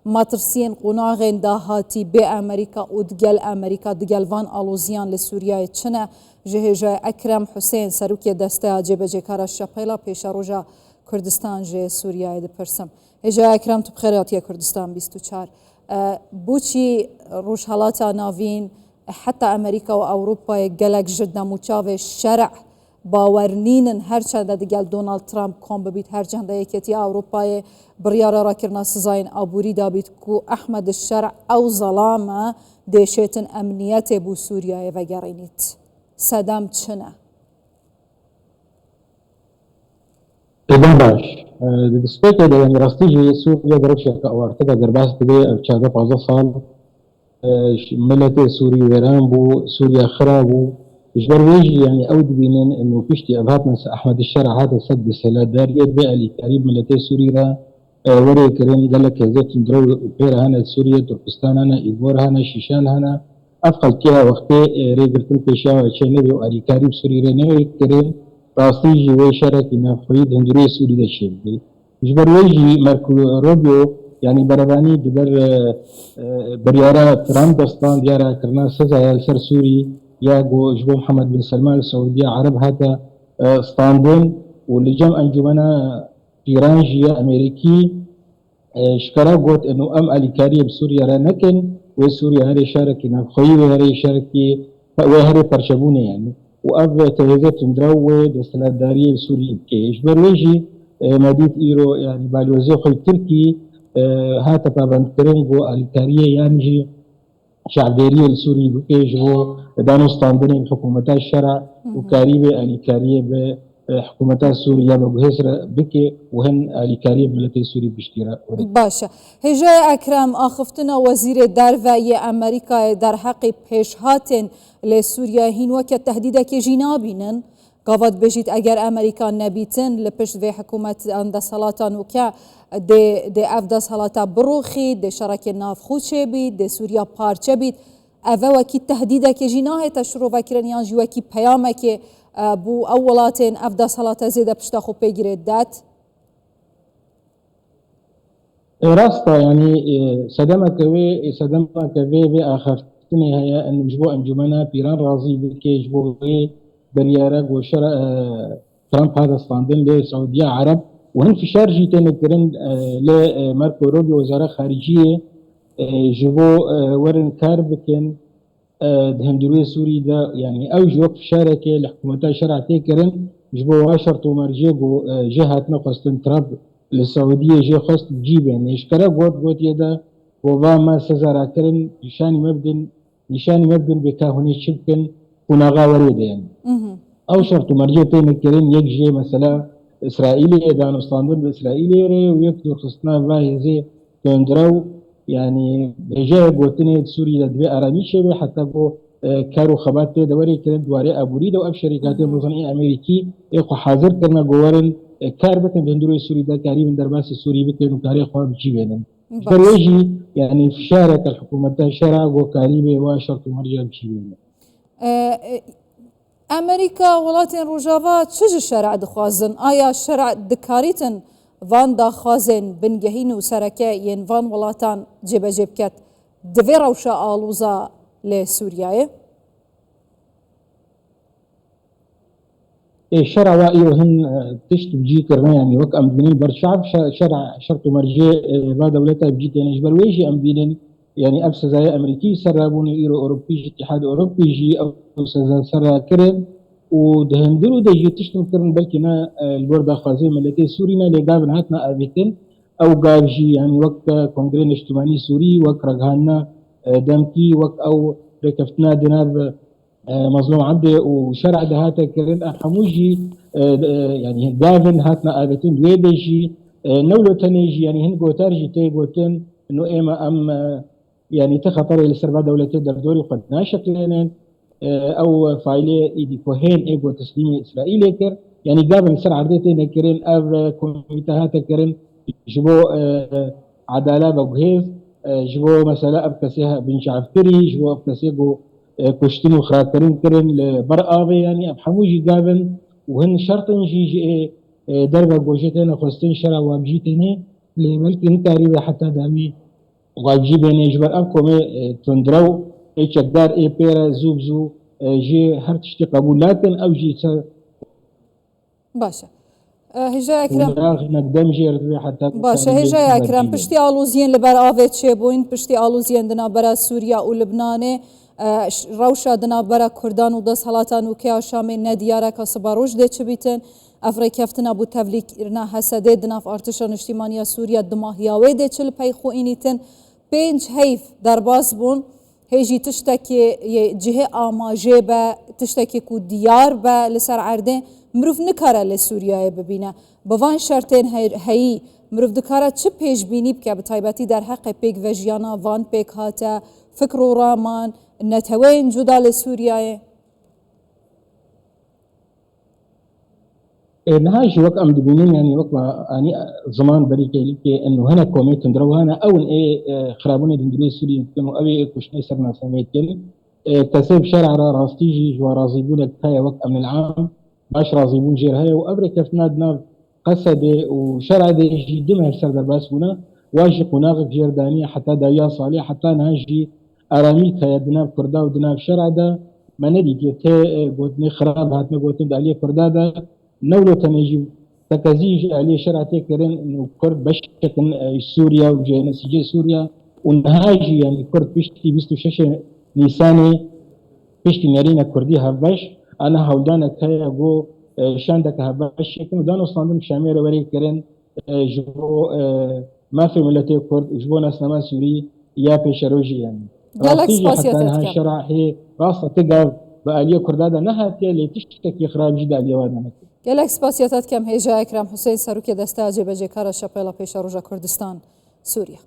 ماترسين قناغين داهاتي بأمريكا ودقل أمريكا دقل فان ألوزيان لسوريا تشنا جهجا أكرم حسين سروكي دستا جيب جيكارا الشابيلا بيش روجا كردستان جي سوريا دبرسم هجا أكرم تبخيرات يا كردستان 24 بوشي روش هالاتا نافين حتى أمريكا وأوروبا قلق جدا متشافي الشرع باورنين هرچند دقل دونالد ترامب كون ببيت هرچند يكتي أوروبا بريارة راكرنا سزاين أبوري دابيت كو أحمد الشرع أو ظلامة ديشيتن أمنيات بو سوريا وغارينيت سدام چنه إذن باش دستيك إذا يعني راستيجي سوريا دربشة كأوارتها درباس تبي أبشاده 15 صال ملت سوري ويران بو سوريا خرابو إجبار ويجي يعني أود بينين إنه فيشتي أبهات من أحمد الشرع هذا صد بسلا دارية بألي قريب ملت سوري را وري كريم قال لك زيت درو بير هنا سوريا تركستان هنا إيغور هنا شيشان هنا أفقل كيها وقتي ريجر تلقيشا وشينبي وألي قريب سوري را نوي كريم راستيجي ويشارك إن فريد هندوري سوري دا شيء إجبار ويجي ماركو روبيو يعني برباني دبر بريارة ترامب دستان ديارة كرنا سزا يالسر سوري يا جو جبو محمد بن سلمان السعودية عرب هذا اسطنبول واللي جم أنجمنا إيرانجية أمريكي شكرا قلت إنه أم أليكارية بسوريا رانكن وسوريا هري شاركنا خوي وهري شاركي وهري برشبوني يعني وأب تهزت مدروي دستلات دارية بسوريا كيش برويجي مديت إيرو يعني بالوزي خوي تركي هاتا طبعا كرنجو أليكارية يعني شعبيرية السوري بكيش هو دانو اسطنبول بحكومة الشرع وكاريبة أليكارية بحكومة السورية بهسر بكي وهن أليكارية بملت السوري باشتراك باشا هجاي أكرم آخفتنا وزير دارفاي أمريكا در حق پیش هاتن لسوريا هين وكا تهديدك جنابينن قاوت بجيت اگر امريكا نبيتن لپشت في حكومة اند صلاتان وكا دي افدا صلاتا بروخي دي شرك ناف خوشي بيت دي سوريا بارچه بيت اوه وكي تهديدك جناه تشرو فكرن يانجي وكي بيامك بو اولاتين افدا صلاتا زيدا پشتا خو بيگيرد دات راستا يعني صدمك في بآخرتني هي أن جبو أنجمنا بيران رازي بكي جبو بريارة وشرع ترامب هذا اسطنبول لسعودية عرب وهن في شارجي تنكرن لماركو روبيو وزارة خارجية جبو ورن كاربكن دهندروي سوري دا يعني أو جوك في شاركة لحكومة شرع تكرن جبو واشرط ومرجيبو جهتنا قصدن ترامب للسعودية جي خاص تجيب يعني اشكرا قوت يدا وما سزارا كرن نشاني مبدن بكاهوني شبكن ونغا وريد يعني او شرط مرجيتين كرين يجي مثلا اسرائيلي دانو اسطنبول باسرائيلي ويكتور خصنا فاي زي كندرو يعني جاي قوتني سوريا دبي ارامي شبه حتى بو كارو خبات دوري كرن دواري ابوري دو اب شركات مصنعي امريكي اخو حاضر كرنا جوارن كاربة بندوري سوري دا كاري من درباس السوري بكين وكاري خواب بجيبين فرويجي يعني في شارك الحكومة شارع وكاريبي وشرط مرجع بجيبين أمريكا ولاتين روجافا تشج الشرع دخوازن آيا الشرع دكاريتن فان داخوازن بنجهين وسركا ين فان ولاتان جيب كات دفيرا وشا آلوزا لسوريا الشرع وائي وهن تشت بجي كرنا يعني وك أم بنين برشعب شرط مرجع بعد دولتها بجيت يعني جبل ويجي أم بنين يعني أبسط زي أمريكي سرابون إيرو أوروبي اتحاد أوروبي جي أو سرا كرن ودهندرو ده جي تشتم كرن بلكنا البورد خازي ملتي سورينا لقابن هاتنا أبيتن أو قاب جي يعني وقت كونغرين اجتماعي سوري وقت رجعنا دمكي وقت أو ركفتنا دينار مظلوم عبده وشرع ده هاتا كرن أحموجي يعني قابن هاتنا أبيتن دويدجي نولو تنيجي يعني هن قوتارجي تي قوتن إنه إما أم يعني تخطر إلى سربا دولتي دردوري قد ناشكلين أو فايلة إيدي كوهين إيجو تسليمي إسرائيلي كر يعني قابل سر عردتي نكرين أب كوميتاهات كرين جبو عدالة بوهيز جبو مثلا أب كسيها بن شعفتري جبو أب كسيجو كشتين وخراكرين كرين لبرقابي يعني أب حموجي قابل وهن شرط جي دربا قوشتين خستين شرع وابجيتين لملك نكاري حتى دامي واجی بین جبر ام کومه تندرو چقدر ای پیرا زوبزو جی هر تشتی قبولاتن او جی باشە هێژای ئەکرەم نقدم جێ حتى باشە هێژای ئەکرەم پشتی ئالوزیێن لەبەر ئاوێت چێبووین پشتی ئالوزیێندنا بەرە سووریا و لبنانێ ڕەوشە دنابەرە کوردان و دەست هەڵاتان و کیا شامێ نەدیارەکە سبا ڕۆژ دێچبیتن ئەفرێکەفتنا بوو تەڤلیکردنا هەسەدێ دناف ئارتشە نیشتیمانیا سووریا دماهیاوێ دێچل پەی خۆئینیتن پێنج هەیف دەرباز بوون هێژی تشتێکی جهێ ئاماژێ بە تشتێکی و دیار بە لەسەر عەردێ مرۆڤ نکارە لە سووریایە ببینە بەوان شەرتێن هەیی مرۆڤ دکارە چ پێشبینی بکە بە تایبەتی دەرهەقی پێک ڤەژیانە وان پێک هاتە فکر و ڕامان نەتەوەین جودا لە سووریایە نهاجي وقت ام دبونين يعني وقت اني زمان بريك اللي انه هنا كوميت اندرو هنا او اي خرابوني دندري سوري كانوا ابي كوشني سرنا سميت كل كسب شرع راستيجي جو رازيبون هاي وقت من العام باش رازيبون جير هاي وابريك فنادنا قصد وشرع دي جدم هالسر درباس هنا واجي قناغ جيردانية حتى دايا صالح حتى نهاجي ارامي كيدنا كردا ودنا شرع ده ما ندي تي قلتني خراب هاتنا قلتني داليه كردا ده نولو تنجيب تكازيج عليه شرع تكرن انه كرد بشكل سوريا وجنسيجي سوريا ونهاجي يعني كرد بشتي بيستو شاشة نيساني بشتي نارينا كردي هباش انا هودانا كايا جو شاندك هباش شكل دانو صندوق شامير وري كرن جو ما في ملتي كرد جو ناس نما سوري يا بيشروجي يعني جالكس حتى انها شرع هي راسه تقال بآلية كردادا نهاتي اللي تشتكي خراب جدا اليوانا gelek spasiyetات کەم هێژای ئەکرام حوسێن سەرروکی دەستا جێبەجێکارە شەپێڵە پێشە ڕۆژە کوردستان سووریا